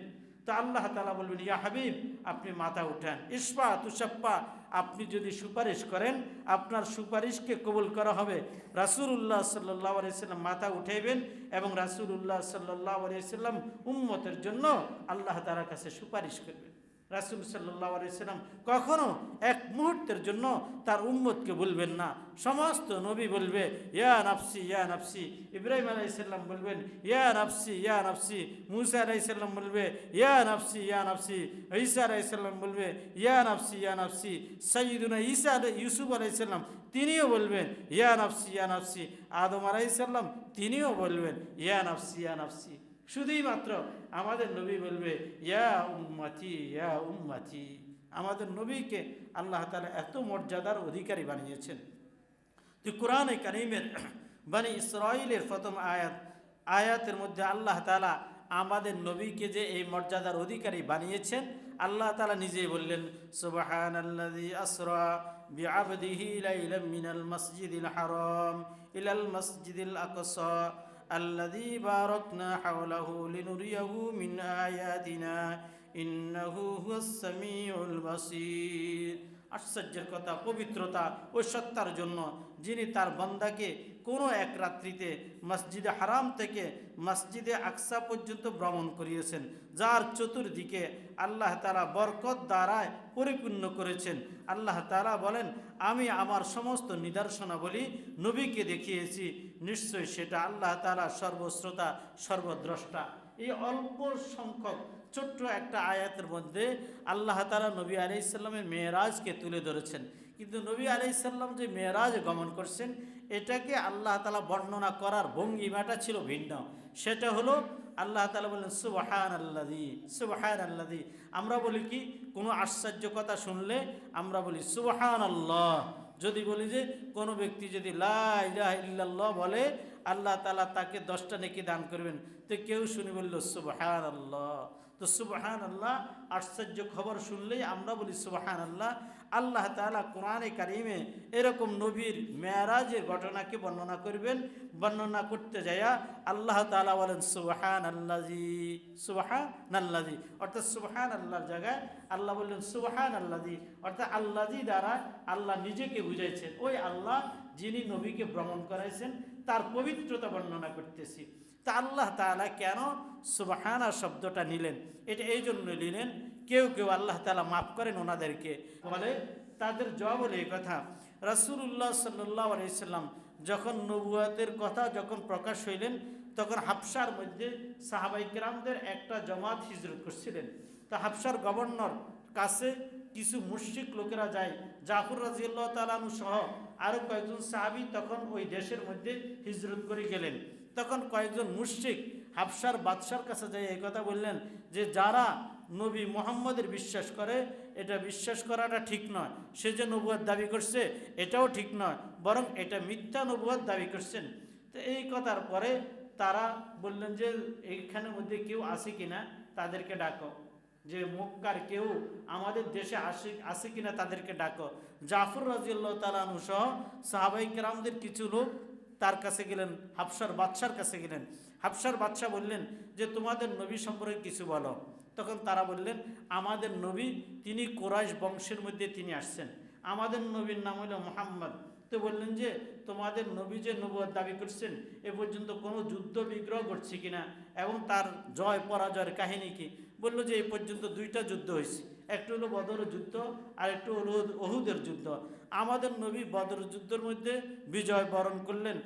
তো আল্লাহ তাআলা বলবেন ইয়া হাবিব, আপনি মাথা উঠান, ইসফা তুসাপ্পা, আপনি যদি সুপারিশ করেন আপনার সুপারিশকে কবুল করা হবে। রাসূলুল্লাহ সাল্লাল্লাহু আলাইহি সাল্লাম মাথা উঠাইবেন এবং রাসূলুল্লাহ সাল্লাল্লাহু আলাইহি সাল্লাম উম্মতের জন্য আল্লাহ তাআলার কাছে সুপারিশ করবেন। রাসূল সাল্লাল্লাহু আলাইহি সাল্লাম কখনো এক মুহূর্তের জন্য তার উম্মতকে বলবেন না। সমস্ত নবী বলবে ইয়া নাফসি ইয়া নাফসি। ইব্রাহিম আলাইহিস সালাম বলবেন ইয়া নাফসি ইয়া নাফসি। মূসা আলাইহিস সালাম বলবে ইয়া নাফসি ইয়া নাফসি। ঈসা আলাইহিস সালাম বলবে ইয়া নাফসি ইয়া নাফসি। সাইয়্যিদুনা ইউসুফ আলাইহিস সালাম তিনিও বলবেন ইয়া নাফসি ইয়া নাফসি। আদম আলাইহিস সালাম তিনিও বলবেন ইয়া নাফসি ইয়া নাফসি। শুধুই মাত্র আমাদের নবী বলবে ইয়া উম্মতি ইয়া উম্মতি। আমাদের নবীকে আল্লাহ তাআলা এত মর্যাদার অধিকারী বানিয়েছেন। তো কোরআনে কারীমের বনি ইসরাঈলের প্রথম আয়াতের মধ্যে আল্লাহ তাআলা আমাদের নবীকে যে এই মর্যাদার অধিকারী বানিয়েছেন, আল্লাহ তাআলা নিজেই বললেন সুবহানাল্লাযী আসরা বিআবদিহি লাইলাম মিনাল মাসজিদিল হারাম ইলাল মাসজিদিল আকসা আল্লাযী বারাকনা হাওলাহু লিনুরিয়াহু মিন আয়াতিনা ইন্নাহু হুয়াস সামিউল বাসীর। আশ্চর্যের কথা, পবিত্রতা ও সত্তার জন্য যিনি তার বান্দাকে কোনো এক রাত্রিতে মসজিদে হারাম থেকে মসজিদে আকসা পর্যন্ত ভ্রমণ করিয়েছেন, যার চতুর্দিকে আল্লাহ তাআলা বরকত দ্বারায় পরিপূর্ণ করেছেন। আল্লাহ তাআলা বলেন আমি আমার সমস্ত নিদর্শনাবলী নবীকে দেখিয়েছি, নিশ্চয়ই সেটা আল্লাহ তাআলা সর্বশ্রোতা সর্বদ্রষ্টা। এই অল্প সংখ্যক ছোট্ট একটা আয়াতের মধ্যে আল্লাহ তাআলা নবী আলাইহিস সালামের মেরাজকে তুলে ধরেছেন। কিন্তু নবী আলাইহিস সালাম যে মেরাজ গমন করছেন এটাকে আল্লাহ তাআলা বর্ণনা করার ভঙ্গিমাটা ছিল ভিন্ন। সেটা হলো আল্লাহ তাআলা বলেন সুবহানাল্লাযী সুবহানাল্লাযী। আমরা বলি কি, কোনো আশ্চর্য কথা শুনলে আমরা বলি সুবহানাল্লাহ। যদি বলি যে কোনো ব্যক্তি যদি লা ইলাহা ইল্লাল্লাহ বলে আল্লাহ তাআলা তাকে 10টা নেকি দান করবেন, তো কেউ শুনে বলল সুবহানাল্লাহ। তো সুবহানাল্লাহ আশ্চর্য খবর শুনলেই আমরা বলি সুবহানাল্লাহ। আল্লাহ তাআলা কোরআনে কারিমে এরকম নবীর মেরাজের ঘটনাকে বর্ণনা করবেন। বর্ণনা করতে যায়া আল্লাহ তাআলা বলেন সুবহানাল্লাযী সুবহানাল্লাযী, অর্থাৎ সুবহানাল্লাহর জায়গায় আল্লাহ বললেন সুবহানাল্লাযী, অর্থাৎ আল্লাযী দ্বারা আল্লাহ নিজেকে বুঝাইছেন। ওই আল্লাহ যিনি নবীকে ভ্রমণ করাইছেন তার পবিত্রতা বর্ণনা করতেছি। তা আল্লাহ তাআলা কেন সুবহানা শব্দটা নিলেন? এটা এই জন্য নিলেন, কেউ কেউ আল্লাহ তাআলা মাফ করেন ওনাদেরকে, বলে তাদের জবাব হলো এই কথা, রাসূলুল্লাহ সাল্লাল্লাহু আলাইহি সাল্লাম যখন নবুয়তের কথা যখন প্রকাশ হইলেন তখন হাবশার মধ্যে সাহাবাই কেরামদের একটা জামাত হিজরত করছিলেন। তা হাবশার গভর্নর কাছে কিছু মুশরিক লোকেরা যায়, জাফর রাদিয়াল্লাহু তাআলা আনহু সহ আরও কয়েকজন সাহাবী তখন ওই দেশের মধ্যে হিজরত করে গেলেন। তখন কয়েকজন মুশরিক হাবশার বাদশার কাছে যায় এই কথা বললেন যে যারা নবী মুহাম্মদের বিশ্বাস করে এটা বিশ্বাস করাটা ঠিক নয়, সে যে নবুয়ত দাবি করছে এটাও ঠিক নয়, বরং এটা মিথ্যা নবুয়ত দাবি করছেন। তো এই কথার পরে তারা বললেন যে এইখানের মধ্যে কেউ আসে কিনা তাদেরকে ডাকো, যে মক্কার কেউ আমাদের দেশে আসে কিনা তাদেরকে ডাকো। জাফর রাদিয়াল্লাহু তাআলা আনহু সহ সাহাবায়ে কেরামদের কিছু লোক তার কাছে গেলেন, হাবশার বাদশার কাছে গেলেন। হাবশার বাদশা বললেন যে তোমাদের নবী সম্পর্কে কিছু বলো। তখন তারা বললেন আমাদের নবী তিনি কুরাইশ বংশের মধ্যে তিনি আসছেন, আমাদের নবীর নাম হলো মুহাম্মদ। তো বললেন যে তোমাদের নবী যে নবুয়ত দাবি করছেন এ পর্যন্ত কোনো যুদ্ধ বিগ্রহ ঘটছে কিনা এবং তার জয় পরাজয়ের কাহিনী কি? বললো যে এই পর্যন্ত 2টা যুদ্ধ হয়েছে, একটু হলো বদর যুদ্ধ আর একটু হলো ওহুদের যুদ্ধ। আমাদের নবী বদর যুদ্ধের মধ্যে বিজয় বরণ করলেন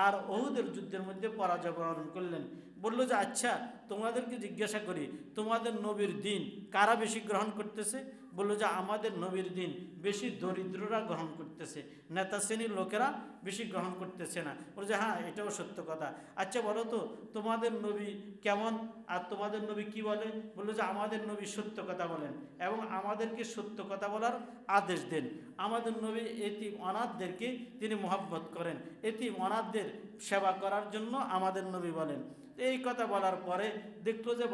আর ওহুদের যুদ্ধের মধ্যে পরাজয় বরণ করলেন। বললো যে আচ্ছা তোমাদেরকে জিজ্ঞাসা করি তোমাদের নবীর দিন কারা বেশি গ্রহণ করতেছে? বললো যে আমাদের নবীর দিন বেশি দরিদ্ররা গ্রহণ করতেছে, নেতা শ্রেণীর লোকেরা বেশি গ্রহণ করতেছে না। বললো যে হ্যাঁ এটাও সত্য কথা। আচ্ছা বলো তো তোমাদের নবী কেমন আর তোমাদের নবী কি বলে? বললো যে আমাদের নবী সত্য কথা বলেন এবং আমাদেরকে সত্য কথা বলার আদেশ দেন। আমাদের নবী এতিম অনাথদেরকে তিনি মহব্বত করেন, এতিম অনাথদের সেবা করার জন্য আমাদের নবী বলেন। এই কথা বলার পরে দেখলো যে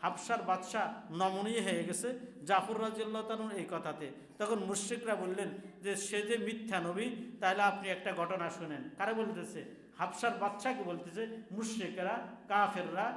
হাবশার বাদশাহ নমনীয় হয়ে গেছে জাফর রাদিয়াল্লাহু তাআলা এই কথাতে। তখন মুশরিকরা বললেন যে সে যে মিথ্যা নবী, তাহলে আপনি একটা ঘটনা শুনেন। কারে বলতেছে? হাবশার বাদশাকে বলতেছে। মুশরিকরা কাফেররা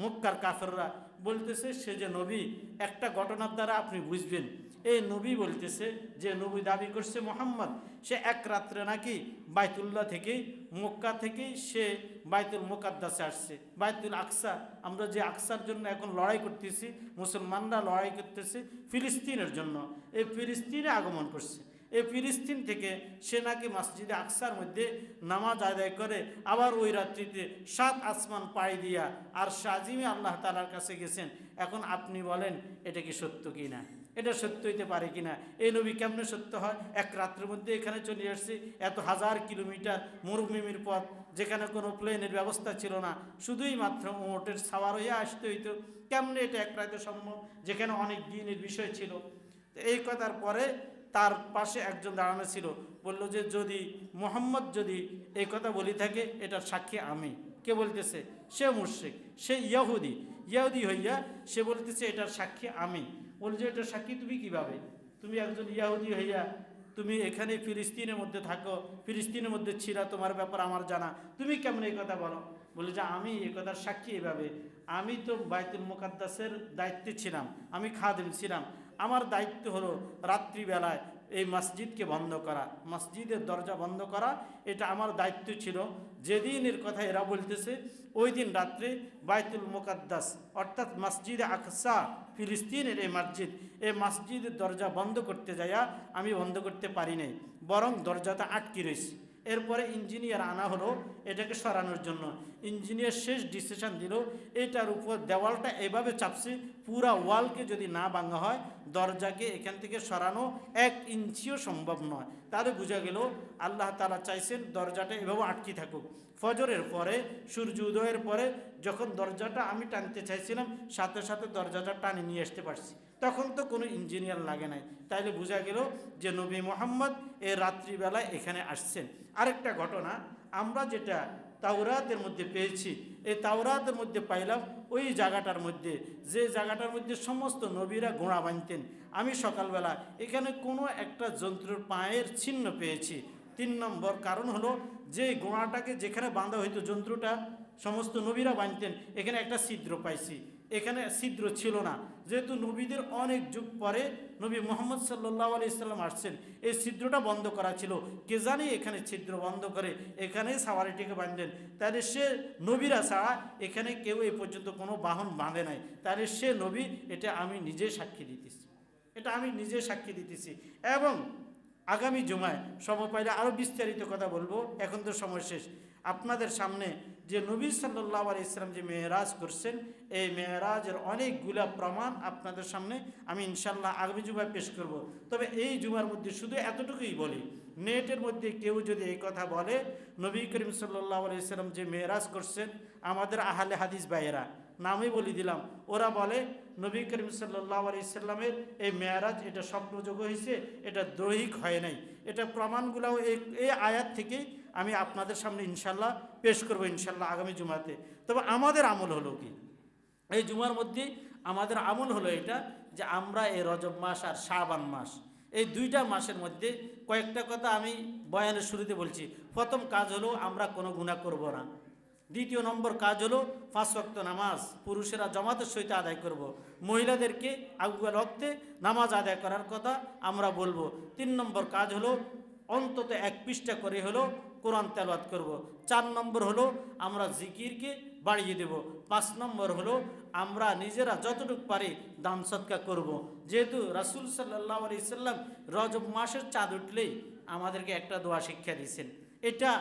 মক্কার কাফেররা বলতেছে সে যে নবী একটা ঘটনার দ্বারা আপনি বুঝবেন। এই নবী বলতেছে যে নবী দাবি করছে মুহাম্মদ, সে এক রাত্রে নাকি বাইতুল্লাহ থেকে মক্কা থেকে সে বাইতুল মুকাদ্দাসে আসছে। বাইতুল আকসা, আমরা যে আকসার জন্য এখন লড়াই করতেছি, মুসলমানরা লড়াই করতেছে ফিলিস্তিনের জন্য, এই ফিলিস্তিনে আগমন করছে। এই ফিলিস্তিন থেকে সে নাকি মসজিদে আকসার মধ্যে নামাজ আদায় করে আবার ওই রাত্রিতে 7 আসমান পাড়ি দিয়া আর সাজিমে আল্লাহ তাআলার কাছে গেছেন। এখন আপনি বলেন এটা কি সত্য কি না? এটা সত্য হইতে পারে কিনা? এই নবী কেমনে সত্য হয়? এক রাত্রের মধ্যে এখানে চলে আসছে, এত 1000 কিলোমিটার মরুভূমির পথ যেখানে কোনো প্লেনের ব্যবস্থা ছিল না, শুধুই মাত্র উটের সাওয়ার হয়ে আসতে হইতো। কেমনে এটা এক রাতে সম্ভব যেখানে অনেক দিনের বিষয় ছিল? এই কথার পরে তার পাশে একজন দাঁড়ানো ছিল, বলল যে যদি মুহাম্মদ যদি এই কথা বলি থাকে এটার সাক্ষী আমি। কে বলতেছে? সে মুশরিক, সে ইহুদি হইয়া সে বলতেছে এটার সাক্ষী আমি। বলছে এটার সাক্ষী তুমি কিভাবে? তুমি একজন ইহুদি হইয়া তুমি এখানে ফিলিস্তিনের মধ্যে থাকো, ফিলিস্তিনের মধ্যে ছিলা, তোমার ব্যাপার আমার জানা, তুমি কেমন এই কথা বলো? বলে যে আমি এই কথার সাক্ষী এভাবে, আমি তো বাইতুল মুকাদ্দাসের দায়িত্বে ছিলাম, আমি খাদেম ছিলাম। আমার দায়িত্ব হলো রাত্রিবেলায় এই মসজিদকে বন্ধ করা, মসজিদের দরজা বন্ধ করা, এটা আমার দায়িত্ব ছিল। যেদিনের কথা এরা বলতেছে ওই দিন রাত্রে বাইতুল মুকাদ্দাস অর্থাৎ মসজিদে আকসা ফিলিস্তিনের এই মসজিদের দরজা বন্ধ করতে যাইয়া আমি বন্ধ করতে পারি নাই, বরং দরজাটা আটকে রয়েছে। এরপরে ইঞ্জিনিয়ার আনা হলো এটাকে সরানোর জন্য। ইঞ্জিনিয়ার শেষ ডিসিশন দিল এটার উপর দেওয়ালটা এভাবে চাপছে পুরা ওয়ালকে যদি না ভাঙা হয় দরজাকে এখান থেকে সরানো 1 ইঞ্চিও সম্ভব নয়। তাহলে বোঝা গেল আল্লাহ তাআলা চাইছেন দরজাটা এভাবে আটকে থাকুক। ফজরের পরে সূর্য উদয়ের পরে যখন দরজাটা আমি টানতে চাইছিলাম সাথে সাথে দরজাটা টানে নিয়ে আসতে পারছি, তখন তো কোনো ইঞ্জিনিয়ার লাগে নাই। তাইলে বোঝা গেল যে নবী মুহাম্মদ এই রাত্রিবেলায় এখানে আসছেন। আরেকটা ঘটনা আমরা যেটা তাওরাতের মধ্যে পেয়েছি, এই তাওরাতের মধ্যে পাইলাম ওই জায়গাটার মধ্যে, যে জায়গাটার মধ্যে সমস্ত নবীরা ঘোড়া বাঁধতেন। আমি সকালবেলা এখানে কোনো একটা জন্তুর পায়ের চিহ্ন পেয়েছি। 3 নম্বর কারণ হলো যে ঘোড়াটাকে যেখানে বাঁধা হইতো জন্তুটা সমস্ত নবীরা বাঁধতেন, এখানে একটা ছিদ্র পাইছি। এখানে ছিদ্র ছিল না, যেহেতু নবীদের অনেক যুগ পরে নবী মোহাম্মদ সাল্লাল্লাহু আলাইহি সাল্লাম আসছেন, এই ছিদ্রটা বন্ধ করা ছিল। কে জানি এখানে ছিদ্র বন্ধ করে এখানেই সাওয়ারিটিকে বাঁধলেন, তাহলে সে নবীরা ছাড়া এখানে কেউ এই পর্যন্ত কোনো বাহন বাঁধে নাই, তাহলে সে নবী, এটা আমি নিজে সাক্ষী দিতেছি, এটা আমি নিজে সাক্ষী দিতেছি। এবং আগামী জুমায় সময় পাইলে আরও বিস্তারিত কথা বলবো, এখন তো সময় শেষ। আপনাদের সামনে যে নবী সাল্লাল্লাহু আলাইহি সাল্লাম যে মেরাজ করছেন, এই মেরাজের অনেকগুলা প্রমাণ আপনাদের সামনে আমি ইনশাল্লাহ আগামী জুমায় পেশ করব। তবে এই জুমার মধ্যে শুধু এতটুকুই বলি, নেটের মধ্যে কেউ যদি এই কথা বলে নবী করিম সাল্লাল্লাহু আলাইহি সাল্লাম যে মেরাজ করছেন, আমাদের আহলে হাদিস ভাইয়েরা, নামই বলে দিলাম, ওরা বলে নবী করিম সাল্লাল্লাহু আলাইহি সাল্লামের এই মেরাজ এটা স্বপ্নযোগ্য হয়েছে, এটা দৈহিক হয় নাই, এটা প্রমাণগুলোও এই আয়াত থেকেই আমি আপনাদের সামনে ইনশাল্লাহ পেশ করবো ইনশাল্লাহ আগামী জুমাতে। তবে আমাদের আমল হলো কি, এই জুমার মধ্যে আমাদের আমল হলো এটা যে আমরা এই রজব মাস আর শাবান মাস, এই দুইটা মাসের মধ্যে কয়েকটা কথা আমি বয়ানের শুরুতে বলছি। প্রথম কাজ হলো আমরা কোনো গুনাহ করব না। দ্বিতীয় নম্বর কাজ হলো 5 ওয়াক্ত নামাজ পুরুষেরা জামাতের সহিত আদায় করব। মহিলাদেরকে আগুয়াল ওয়াক্তে নামাজ আদায় করার কথা আমরা বলবো। 3 নম্বর কাজ হলো অন্তত 1 পৃষ্ঠা করে হলো কোরআন তেলাওয়াত করব। 4 নম্বর হলো আমরা জিকিরকে বাড়িয়ে দেব। 5 নম্বর হলো আমরা নিজেরা যতটুকু পারি দান সদকা করব। যেহেতু রাসূল সাল্লাল্লাহু আলাইহি সাল্লাম রজব মাসের চাঁদ উঠলেই আমাদেরকে একটা দোয়া শিক্ষা দিয়েছেন, এটা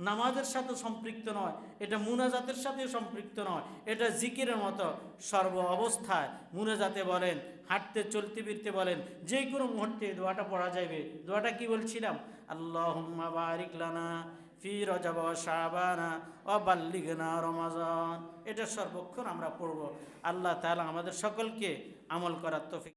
নামাজের সাথে সম্পৃক্ত নয়, এটা মুনাজাতের সাথে সম্পৃক্ত নয়, এটা জিকিরের মতো সর্ব অবস্থায় মুনাজাতে বলেন, হাঁটতে চলতে ফিরতে বলেন, যে কোনো মুহূর্তে দোয়াটা পড়া যাবে। দোয়াটা কি বলছিলাম? আল্লাহুম্মা বারিক লানা ফি রজব ওয়া শাবানা ওয়া বাল্লিগনা রমাজান, এটা সর্বক্ষণ আমরা পড়ব। আল্লাহ তাআলা আমাদের সকলকে আমল করার তৌফিক